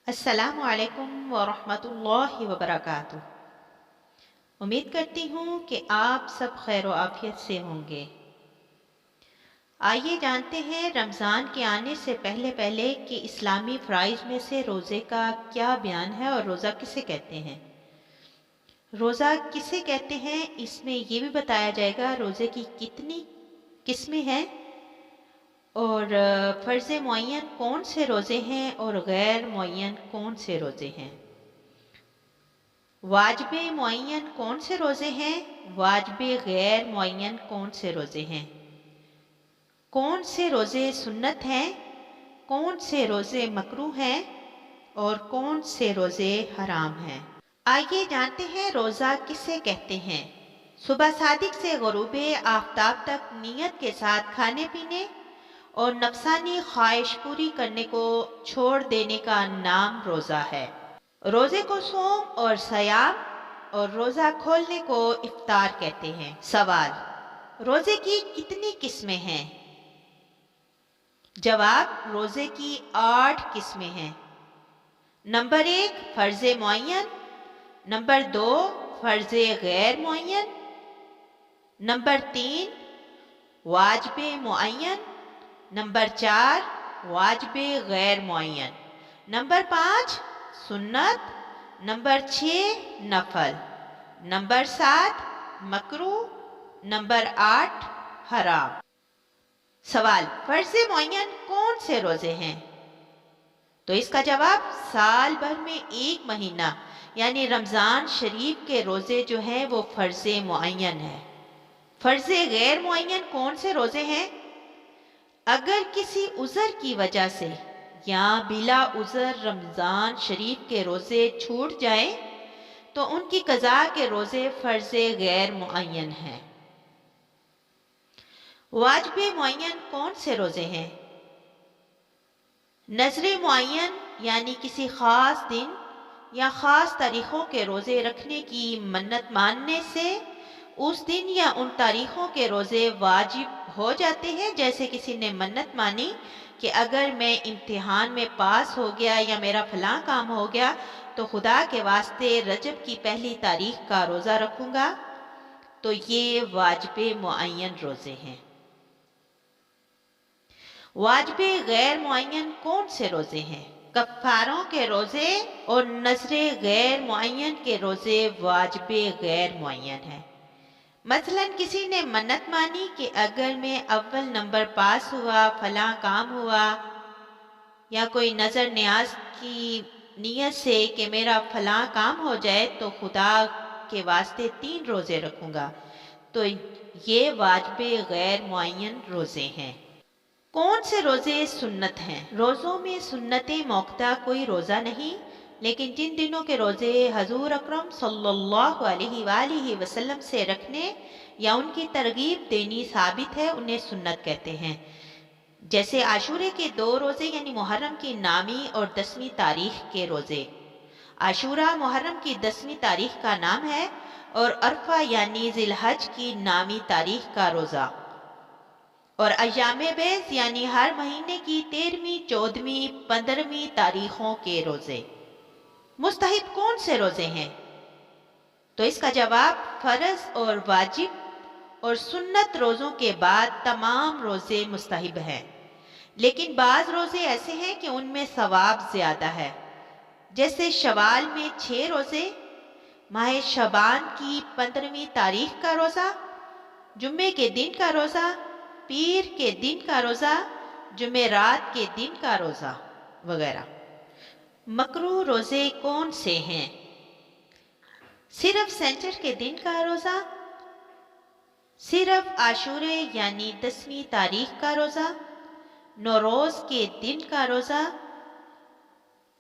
अस्सलामु अलैकुम वरहमतुल्लाहि वबरकातुह। उम्मीद करती हूँ कि आप सब खैर व आफियत से होंगे। आइए जानते हैं रमज़ान के आने से पहले पहले कि इस्लामी फ़राइज़ में से रोज़े का क्या बयान है और रोज़ा किसे कहते हैं। रोज़ा किसे कहते हैं इसमें ये भी बताया जाएगा रोज़े की कितनी किस्में हैं और फ़र्ज़ मुअय्यन कौन से रोज़े हैं और गैर मुअय्यन कौन से रोज़े हैं। वाजिब मुअय्यन कौन से रोज़े हैं, वाजिब गैर मुअय्यन कौन से रोज़े हैं, कौन से रोज़े सुन्नत हैं, कौन से रोज़े मकरूह हैं और कौन से रोज़े हराम हैं। आइए जानते हैं रोज़ा किसे कहते हैं। सुबह सादिक से गुरूब आफ्ताब तक नियत के साथ खाने पीने और नफसानी ख्वाहिश पूरी करने को छोड़ देने का नाम रोज़ा है। रोज़े को सोम और सयाम और रोज़ा खोलने को इफ्तार कहते हैं। सवाल, रोज़े की कितनी किस्में हैं? जवाब, रोज़े की 8 किस्में हैं। नंबर 1 फ़र्ज़ मुअय्यन, नंबर 2 फ़र्ज़ गैर मुअय्यन, नंबर 3 वाजिब मुअय्यन, नंबर 4 वाजिब गैर मुअय्यन, नंबर 5 सुन्नत, नंबर 6 नफल, नंबर 7 मकरूह, नंबर 8 हराम। सवाल, फ़र्ज़ मुअय्यन कौन से रोज़े हैं? तो इसका जवाब साल भर में एक महीना यानी रमज़ान शरीफ के रोज़े जो हैं वो फ़र्ज़ मुअय्यन है। फ़र्ज़ गैर मुअय्यन कौन से रोज़े हैं? अगर किसी उज़र की वजह से या बिला उज़र रमज़ान शरीफ के रोज़े छूट जाए तो उनकी क़ज़ा के रोज़े फ़र्ज़ गैर मुअय्यन हैं। वाजिब मुअय्यन कौन से रोज़े हैं? नज़र मुअय्यन यानी किसी ख़ास दिन या ख़ास तारीख़ों के रोज़े रखने की मन्नत मानने से उस दिन या उन तारीख़ों के रोज़े वाजिब हो जाते हैं। जैसे किसी ने मन्नत मानी कि अगर मैं इम्तिहान में पास हो गया या मेरा फ़लाँ काम हो गया तो खुदा के वास्ते रजब की पहली तारीख़ का रोज़ा रखूँगा, तो ये वाजिब मुअय्यन रोज़े हैं। वाजिब गैर मुअय्यन कौन से रोज़े हैं? कफ़ारों के रोज़े और नज़र गैर मुअय्यन के रोज़े वाजिब गैर मुअय्यन हैं। मसलन किसी ने मन्नत मानी कि अगर मैं अव्वल नंबर पास हुआ, फलां काम हुआ, या कोई नज़र न्याज की नीयत से कि मेरा फलां काम हो जाए तो खुदा के वास्ते 3 रोज़े रखूँगा, तो ये वाजिब गैर मुअय्यन रोज़े हैं। कौन से रोज़े सुन्नत हैं? रोज़ों में सुन्नत मौक़ता कोई रोज़ा नहीं, लेकिन जिन दिनों के रोज़े हज़ूर अकरम सल्लल्लाहु अलैहि वसल्लम से रखने या उनकी तरगीब देनी साबित है उन्हें सुन्नत कहते हैं। जैसे आशूरे के 2 रोज़े यानी मुहर्रम की नामी और 10वीं तारीख़ के रोज़े। आशूरा मुहर्रम की 10वीं तारीख़ का नाम है और अरफा यानी ज़िलहज की नामी तारीख़ का रोज़ा, और अय्यामे बेज़ यानी हर महीने की 13वीं, 14वीं, 15वीं तारीखों के रोज़े। मुस्तहिब कौन से रोज़े हैं? तो इसका जवाब फ़र्ज़ और वाजिब और सुन्नत रोज़ों के बाद तमाम रोज़े मुस्तहिब हैं, लेकिन बाज़ रोज़े ऐसे हैं कि उनमें सवाब ज़्यादा है। जैसे शवाल में 6 रोज़े, माह शबान की 15वीं तारीख का रोज़ा, जुम्मे के दिन का रोज़ा, पीर के दिन का रोज़ा, जुमेरात के दिन का रोज़ा वगैरह। मकरूह रोज़े कौन से हैं? सिर्फ सेंचर के दिन का रोज़ा, सिर्फ आशूरे यानी 10वीं तारीख का रोज़ा, नौरोज़ के दिन का रोज़ा,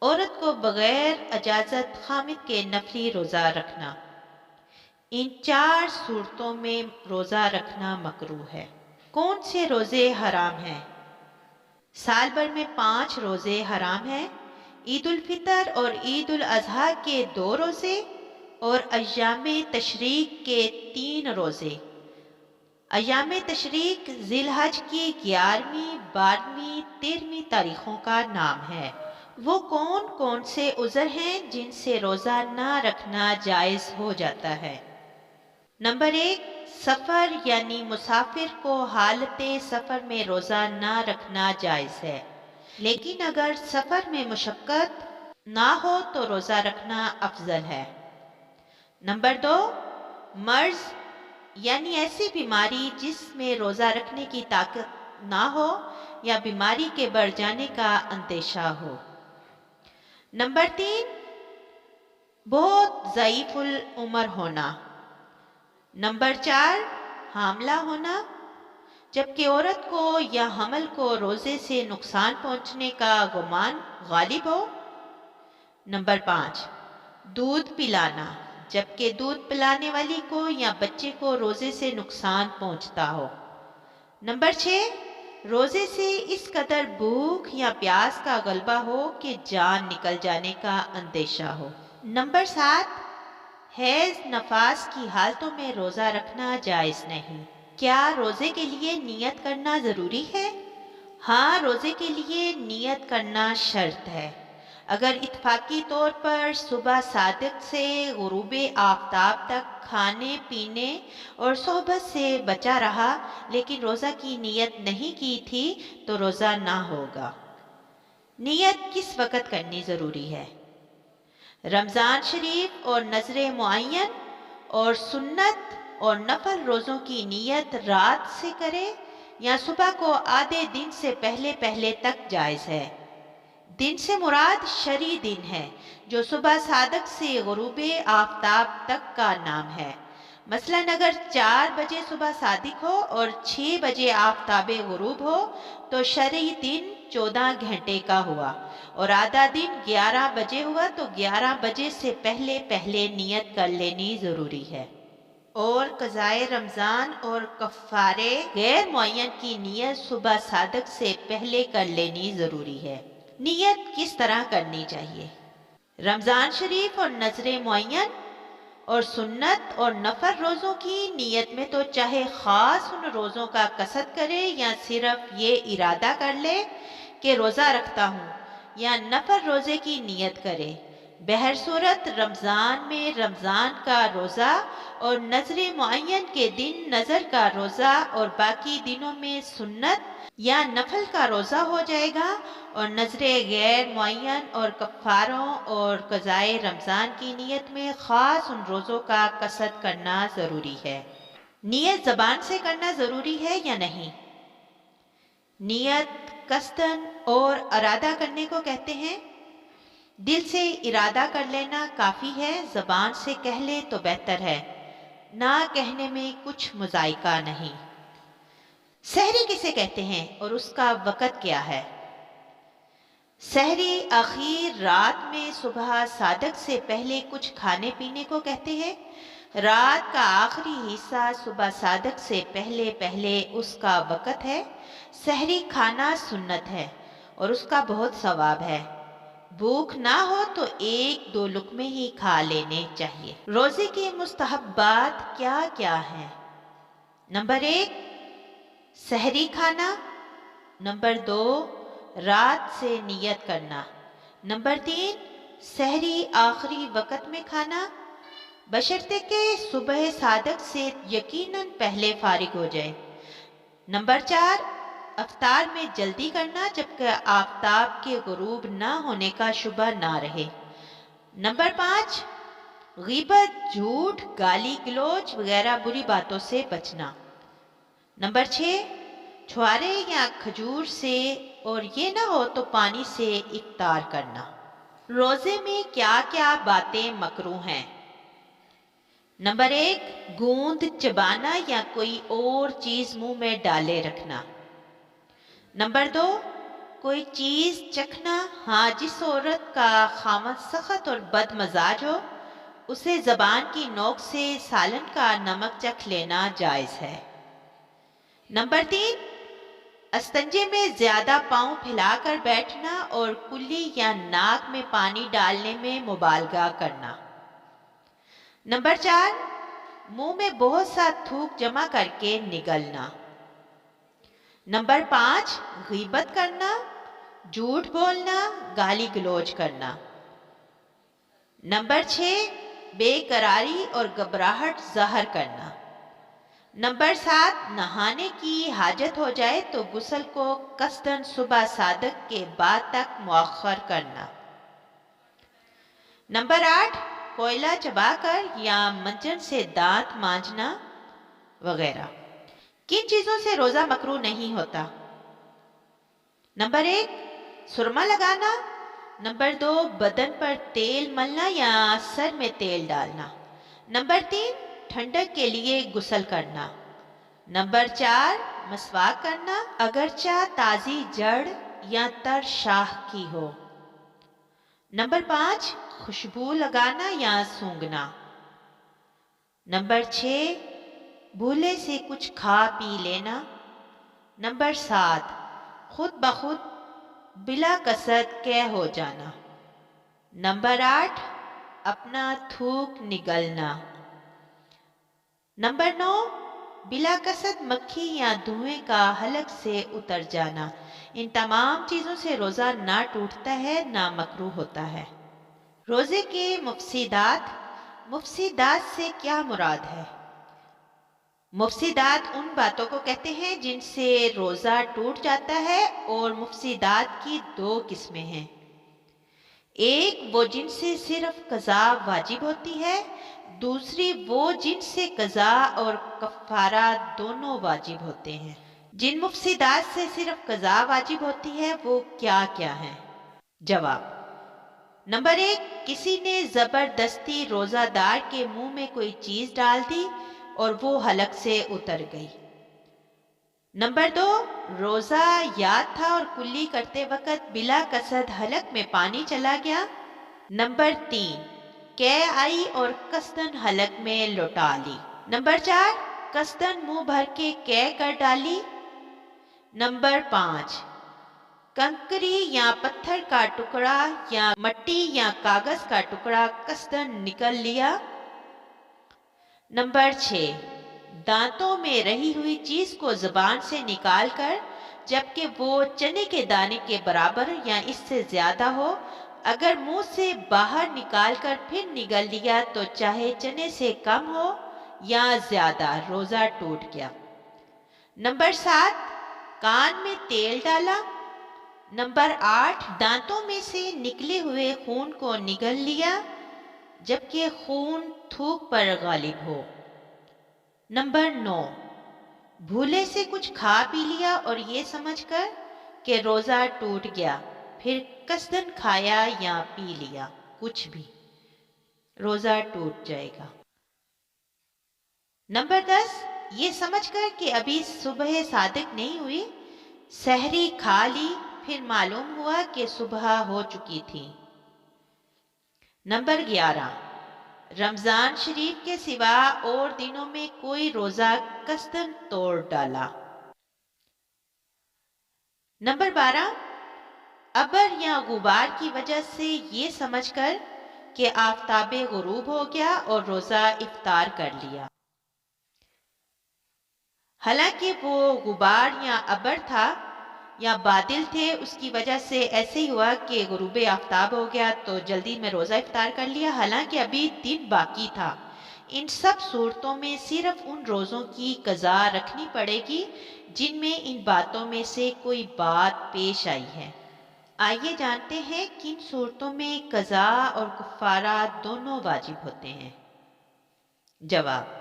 औरत को बग़ैर इजाज़त खामिद के नफली रोज़ा रखना। इन 4 सूरतों में रोज़ा रखना मकरूह है। कौन से रोज़े हराम हैं? साल भर में 5 रोज़े हराम हैं। ईद उल फितर और ईद उल अज़हा के 2 रोज़े और अय्याम तशरीक के 3 रोज़े। अय्याम तशरीक ज़िलहज की 11वीं, 12वीं, 13वीं तारीखों का नाम है وہ کون کون سے عذر ہیں جن سے روزہ نہ رکھنا جائز ہو جاتا ہے؟ نمبر 1، سفر یعنی مسافر کو حالت سفر میں روزہ نہ رکھنا جائز ہے، لیکن اگر سفر میں مشقت نہ ہو تو روزہ رکھنا افضل ہے۔ نمبر 2، مرض یعنی ایسی بیماری جس میں روزہ رکھنے کی طاقت نہ ہو یا بیماری کے بڑھ جانے کا اندیشہ ہو۔ نمبر 3، بہت ضعیف العمر ہونا۔ نمبر 4، حاملہ ہونا، جبکہ عورت کو یا حمل کو روزے سے نقصان پہنچنے کا گمان غالب ہو۔ نمبر 5، دودھ پلانا، جبکہ دودھ پلانے والی کو یا بچے کو روزے سے نقصان پہنچتا ہو۔ نمبر 6، روزے سے اس قدر بھوک یا پیاس کا غلبہ ہو کہ جان نکل جانے کا اندیشہ ہو۔ نمبر 7، حیض نفاس کی حالتوں میں روزہ رکھنا جائز نہیں۔ کیا روزے کے لیے نیت کرنا ضروری ہے؟ ہاں، روزے کے لیے نیت کرنا شرط ہے۔ اگر اتفاقی طور پر صبح صادق سے غروب آفتاب تک کھانے پینے اور صحبت سے بچا رہا لیکن روزہ کی نیت نہیں کی تھی تو روزہ نہ ہوگا۔ نیت کس وقت کرنی ضروری ہے؟ رمضان شریف اور نذر معین اور سنت اور نفل روزوں کی نیت رات سے کرے یا صبح کو آدھے دن سے پہلے پہلے تک جائز ہے۔ دن سے مراد شرعی دن ہے جو صبح صادق سے غروب آفتاب تک کا نام ہے۔ مثلا اگر 4 بجے صبح صادق ہو اور 6 بجے آفتاب غروب ہو تو شرعی دن 14 گھنٹے کا ہوا، اور آدھا دن 11 بجے ہوا تو 11 بجے سے پہلے پہلے نیت کر لینی ضروری ہے۔ اور قضائے رمضان اور کفارے غیر معین کی نیت صبح صادق سے پہلے کر لینی ضروری ہے۔ نیت کس طرح کرنی چاہیے؟ رمضان شریف اور نذر معین اور سنت اور نفل روزوں کی نیت میں تو چاہے خاص ان روزوں کا قصد کرے یا صرف یہ ارادہ کر لے کہ روزہ رکھتا ہوں، یا نفل روزے کی نیت کرے، بہر صورت رمضان میں رمضان کا روزہ اور نذر معین کے دن نذر کا روزہ اور باقی دنوں میں سنت یا نفل کا روزہ ہو جائے گا، اور نذر غیر معین اور کفاروں اور قضائے رمضان کی نیت میں خاص ان روزوں کا قصد کرنا ضروری ہے۔ نیت زبان سے کرنا ضروری ہے یا نہیں؟ نیت قصداً اور ارادہ کرنے کو کہتے ہیں۔ دل سے ارادہ کر لینا کافی ہے، زبان سے کہہ لے تو بہتر ہے، نہ کہنے میں کچھ مذائقہ نہیں۔ سحری کسے کہتے ہیں اور اس کا وقت کیا ہے؟ سحری آخر رات میں صبح صادق سے پہلے کچھ کھانے پینے کو کہتے ہیں۔ رات کا آخری حصہ صبح صادق سے پہلے پہلے اس کا وقت ہے۔ سحری کھانا سنت ہے اور اس کا بہت ثواب ہے۔ بھوک نہ ہو تو 1-2 لقمے ہی کھا لینے چاہیے۔ روزے کے مستحبات کیا کیا ہیں؟ نمبر 1، سحری کھانا۔ نمبر 2، رات سے نیت کرنا۔ نمبر 3، سحری آخری وقت میں کھانا، بشرطے کہ صبح صادق سے یقیناً پہلے فارغ ہو جائے۔ نمبر 4، افطار میں جلدی کرنا جبکہ آفتاب کے غروب نہ ہونے کا شبہ نہ رہے۔ نمبر 5، غیبت، جھوٹ، گالی گلوچ وغیرہ بری باتوں سے بچنا۔ نمبر 6، چھوارے یا کھجور سے، اور یہ نہ ہو تو پانی سے افطار کرنا۔ روزے میں کیا کیا باتیں مکروہ ہیں؟ نمبر 1، گوند چبانا یا کوئی اور چیز منہ میں ڈالے رکھنا۔ نمبر 2، کوئی چیز چکھنا، ہاں جس عورت کا خاوند سخت اور بد مزاج ہو اسے زبان کی نوک سے سالن کا نمک چکھ لینا جائز ہے۔ نمبر 3، استنجے میں زیادہ پاؤں پھیلا کر بیٹھنا اور کلی یا ناک میں پانی ڈالنے میں مبالغہ کرنا۔ نمبر 4، منہ میں بہت سا تھوک جمع کر کے نگلنا۔ نمبر 5، غیبت کرنا، झूठ बोलना, गाली गलौज करना। नंबर 6, बेकरारी और घबराहट ज़ाहिर करना। नंबर 7, नहाने की हाजत हो जाए तो गुस्ल को कस्दन सुबह सादक के बाद तक मुअख्खर करना। नंबर 8, कोयला चबाकर या मंजन से दांत मांजना वगैरह। किन चीज़ों से रोज़ा मकरूह नहीं होता? नंबर 1, सुरमा लगाना। नंबर 2, बदन पर तेल मलना या सर में तेल डालना। नंबर 3, ठंडक के लिए गुस्ल करना। नंबर 4, मसवाक करना, अगरचा ताज़ी जड़ या तर शाह की हो। नंबर 5, खुशबू लगाना या सूंघना। नंबर 6, भूले से कुछ खा पी लेना। नंबर 7, खुद ब खुद बिला कसरत कै हो जाना। नंबर 8, अपना थूक निगलना। नंबर 9, बिला कसरत मक्खी या धुएं का हलक से उतर जाना। इन तमाम चीज़ों से रोज़ा ना टूटता है ना मकरूह होता है। रोज़े के मुफसीदात। मुफसीदात से क्या मुराद है? मुफसीदात उन बातों को कहते हैं जिनसे रोज़ा टूट जाता है, और मुफसीदात की दो किस्में हैं। एक वो जिनसे सिर्फ कज़ा वाजिब होती है, दूसरी वो जिनसे कज़ा और कफ़ारा दोनों वाजिब होते हैं। जिन मुफसीदात से सिर्फ कज़ा वाजिब होती है वो क्या क्या हैं? जवाब। नंबर 1, किसी ने ज़बरदस्ती रोज़ादार के मुंह में कोई चीज़ डाल दी और वो हलक से उतर गई। नंबर 2, रोज़ा याद था और कुल्ली करते वक़्त बिला कसद हलक में पानी चला गया। नंबर 3, कै आई और कसदन हलक में लौटा ली। नंबर 4, कसदन मुंह भर के कै कर डाली। नंबर 5, कंकरी या पत्थर का टुकड़ा या मट्टी या कागज का टुकड़ा कसदन निकल लिया। नंबर 6, दांतों में रही हुई चीज को जुबान से निकालकर, जबकि वो चने के दाने के बराबर या इससे ज्यादा हो, अगर मुंह से बाहर निकालकर फिर निगल लिया तो चाहे चने से कम हो या ज्यादा, रोजा टूट गया। नंबर 7, कान में तेल डाला। नंबर 8, दांतों में से निकले हुए खून को निगल लिया, जबकि खून थूक पर गालिब हो। नंबर 9, भूले से कुछ खा पी लिया और ये समझकर कि रोज़ा टूट गया, फिर कसदन खाया या पी लिया, कुछ भी, रोज़ा टूट जाएगा। नंबर 10, ये समझकर कि अभी सुबह सादिक नहीं हुई, सहरी खा ली, फिर मालूम हुआ कि सुबह हो चुकी थी। नंबर 11, रमजान शरीफ के सिवा और दिनों में कोई रोजा कसदन तोड़ डाला। नंबर 12, अबर या गुबार की वजह से ये समझकर कि आफताबे गुरूब हो गया और रोजा इफ्तार कर लिया, हालांकि वो गुबार या अबर था या बादल थे, उसकी वजह से ऐसे ही हुआ कि गुरूब आफ्ताब हो गया तो जल्दी में रोज़ा इफ्तार कर लिया, हालांकि अभी दिन बाकी था। इन सब सूरतों में सिर्फ उन रोज़ों की कज़ा रखनी पड़ेगी जिनमें इन बातों में से कोई बात पेश आई है। आइए जानते हैं किन सूरतों में कज़ा और कुफ़ारा दोनों वाजिब होते हैं। जवाब।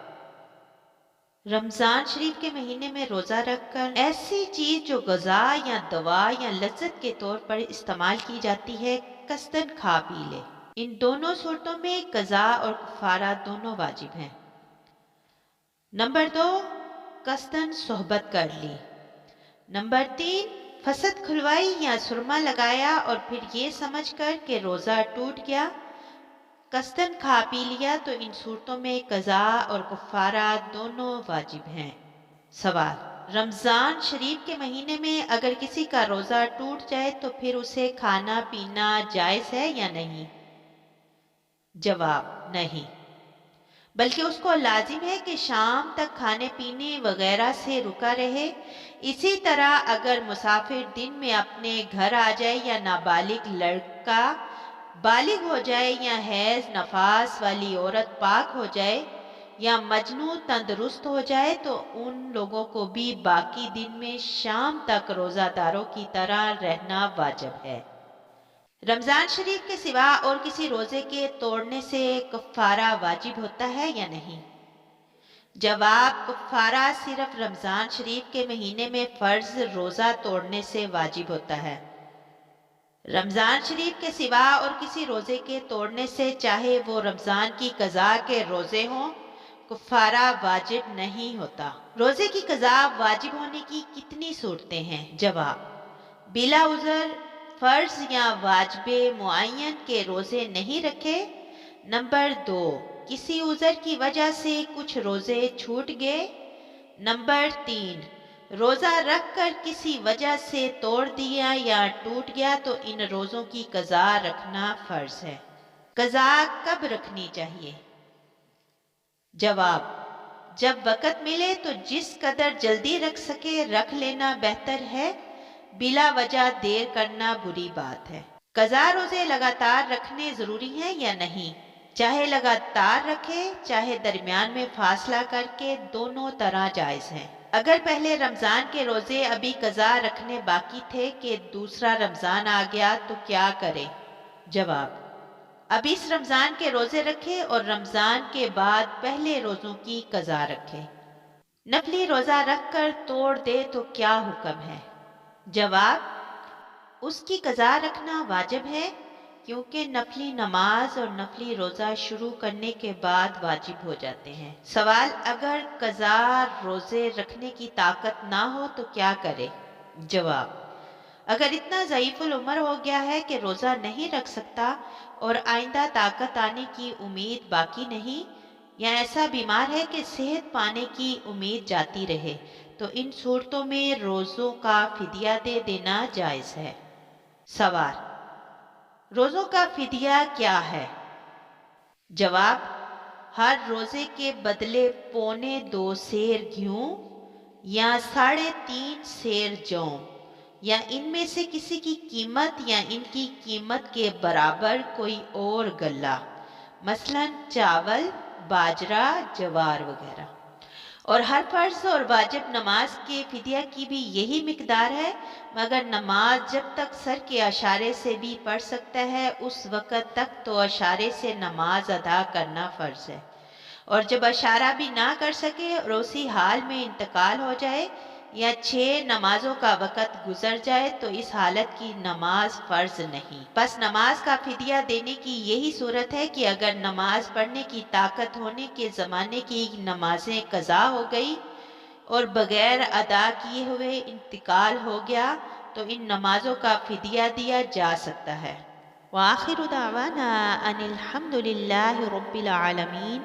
रमज़ान शरीफ के महीने में रोज़ा रखकर ऐसी चीज़ जो ग़ज़ा या दवा या लज्जत के तौर पर इस्तेमाल की जाती है, कसदन खा पी ले। इन दोनों सूरतों में क़ज़ा और कफ़ारा दोनों वाजिब हैं। नंबर 2, कसदन सोहबत कर ली। नंबर 3, फसद खुलवाई या सुरमा लगाया और फिर ये समझकर कि रोज़ा टूट गया, कसदन खा पी लिया, तो इन सूरतों में कज़ा और कुफ़ारा दोनों वाजिब हैं। सवाल, रमज़ान शरीफ के महीने में अगर किसी का रोज़ा टूट जाए तो फिर उसे खाना पीना जायज़ है या नहीं? जवाब, नहीं। بلکہ اس کو لازم ہے کہ شام تک کھانے پینے وغیرہ سے رکا رہے۔ اسی طرح اگر مسافر دن میں اپنے گھر آ جائے یا نابالغ لڑکا بالغ ہو جائے یا حیض نفاس والی عورت پاک ہو جائے یا مجنون تندرست ہو جائے تو ان لوگوں کو بھی باقی دن میں شام تک روزہ داروں کی طرح رہنا واجب ہے۔ رمضان شریف کے سوا اور کسی روزے کے توڑنے سے کفارہ واجب ہوتا ہے یا نہیں؟ جواب: کفارہ صرف رمضان شریف کے مہینے میں فرض روزہ توڑنے سے واجب ہوتا ہے۔ رمضان شریف کے سوا اور کسی روزے کے توڑنے سے چاہے وہ رمضان کی قضا کے روزے ہوں، کفارہ واجب نہیں ہوتا۔ روزے کی قضا واجب ہونے کی کتنی صورتیں ہیں؟ جواب: بلا عذر فرض یا واجب معین کے روزے نہیں رکھے۔ نمبر 2، کسی عذر کی وجہ سے کچھ روزے چھوٹ گئے۔ نمبر 3، روزہ رکھ کر کسی وجہ سے توڑ دیا یا ٹوٹ گیا تو ان روزوں کی قضا رکھنا فرض ہے۔ قضا کب رکھنی چاہیے؟ جواب: جب وقت ملے تو جس قدر جلدی رکھ سکے رکھ لینا بہتر ہے، بلا وجہ دیر کرنا بری بات ہے۔ قضا روزے لگاتار رکھنے ضروری ہیں یا نہیں؟ چاہے لگاتار رکھے چاہے درمیان میں فاصلہ کر کے، دونوں طرح جائز ہیں۔ اگر پہلے رمضان کے روزے ابھی قضا رکھنے باقی تھے کہ دوسرا رمضان آ گیا تو کیا کرے؟ جواب: اب اس رمضان کے روزے رکھے اور رمضان کے بعد پہلے روزوں کی قضا رکھے۔ نفلی روزہ رکھ کر توڑ دے تو کیا حکم ہے؟ جواب: اس کی قضا رکھنا واجب ہے، کیونکہ نفلی نماز اور نفلی روزہ شروع کرنے کے بعد واجب ہو جاتے ہیں۔ سوال: اگر قضا روزے رکھنے کی طاقت نہ ہو تو کیا کرے؟ جواب: اگر اتنا ضعیف العمر ہو گیا ہے کہ روزہ نہیں رکھ سکتا اور آئندہ طاقت آنے کی امید باقی نہیں، یا ایسا بیمار ہے کہ صحت پانے کی امید جاتی رہے، تو ان صورتوں میں روزوں کا فدیہ دے دینا جائز ہے۔ سوال: روزوں کا فدیہ کیا ہے؟ جواب: ہر روزے کے بدلے پونے 2 سیر گیہوں یا 3.5 سیر جوں یا ان میں سے کسی کی قیمت یا ان کی قیمت کے برابر کوئی اور غلہ، مثلا چاول، باجرہ، جوار وغیرہ۔ اور ہر فرض اور واجب نماز کے فدیہ کی بھی یہی مقدار ہے، مگر نماز جب تک سر کے اشارے سے بھی پڑھ سکتا ہے اس وقت تک تو اشارے سے نماز ادا کرنا فرض ہے، اور جب اشارہ بھی نہ کر سکے اور اسی حال میں انتقال ہو جائے یا 6 نمازوں کا وقت گزر جائے تو اس حالت کی نماز فرض نہیں۔ بس نماز کا فدیہ دینے کی یہی صورت ہے کہ اگر نماز پڑھنے کی طاقت ہونے کے زمانے کی نمازیں قضا ہو گئی اور بغیر ادا کیے ہوئے انتقال ہو گیا تو ان نمازوں کا فدیہ دیا جا سکتا ہے۔ وآخر دعوانا ان الحمد للہ رب العالمین۔